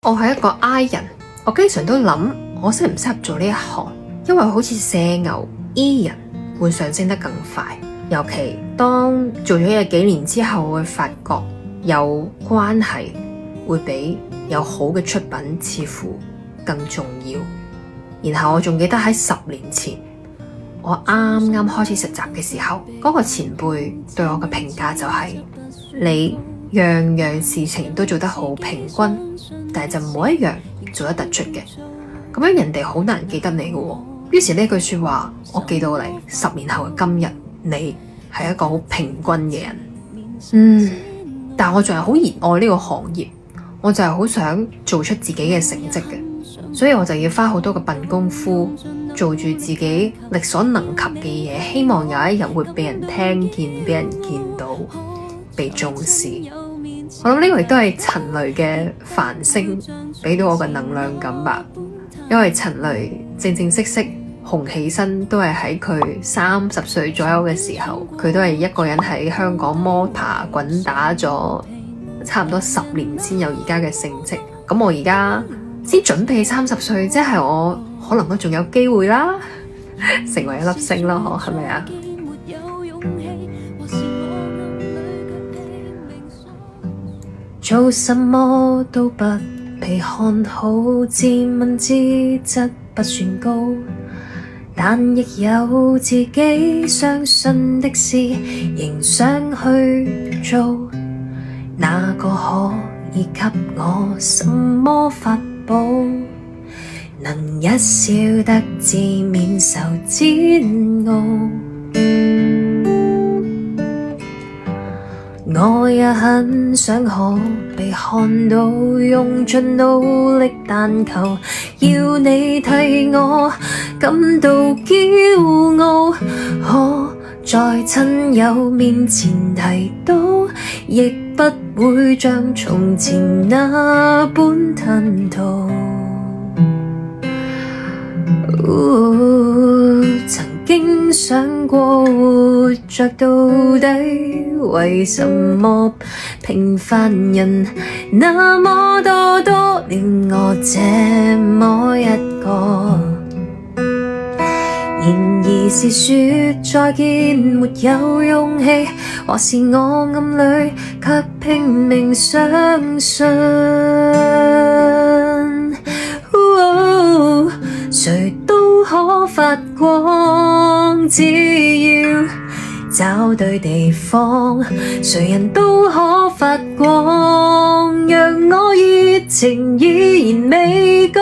我係一個 I 人，我經常都諗我適唔適合做呢一行，因為好似社牛 E 人會上升得更快，尤其當做咗嘢幾年之後，會發覺有關係會比有好嘅出品似乎更重要。然後我仲記得喺10年前，我啱啱開始實習嘅時候，嗰個前輩對我嘅評價就係你樣樣事情都做得好平均，但係就冇一樣做得突出嘅，咁樣人哋好難記得你嘅。於是呢句說話我記到嚟10年後嘅今日，你係一個好平均嘅人。但我仲係好熱愛呢個行業，我就係好想做出自己嘅成績嘅，所以我就要花好多嘅笨功夫，做住自己力所能及嘅嘢，希望有一日會俾人聽見，俾人見到，被重視。我諗呢個亦都係陳雷嘅繁星俾到我嘅能量感吧，因為陳雷正正式式紅起身都係喺佢30歲左右嘅時候，佢都係一個人喺香港摩打滾打咗差唔多10年先有而家嘅成績。咁我而家先準備30歲，即係我可能都仲有機會啦，成為一粒星咯，係咪啊？做什麼都不被看好，自問資質不算高，但亦有自己相信的事，仍想去做。哪個可以給我什麼法寶，能一笑得志免受煎熬？我也很想可被看到，用盡努力，但求要你替我感到驕傲。可在親友面前提到，亦不會像從前那般吞吐。曾經想過活着到底，為什麼平凡人那麼多，多了我這麼一個？然而是說再見沒有勇氣，或是我暗裏卻拼命相信。誰都可發光，只要找對地方，誰人都可發光，讓我熱情依然未降。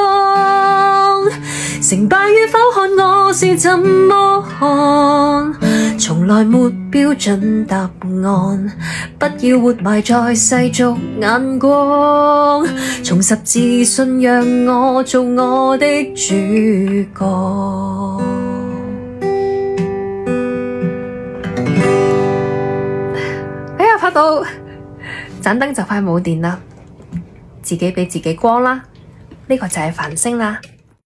成敗與否看我是怎麼看，從來沒標準答案，不要活埋在世俗眼光，重拾自信，讓我做我的主角。哎呀，拍到盞燈就快冇電啦，自己俾自己光啦，呢個就係繁星啦。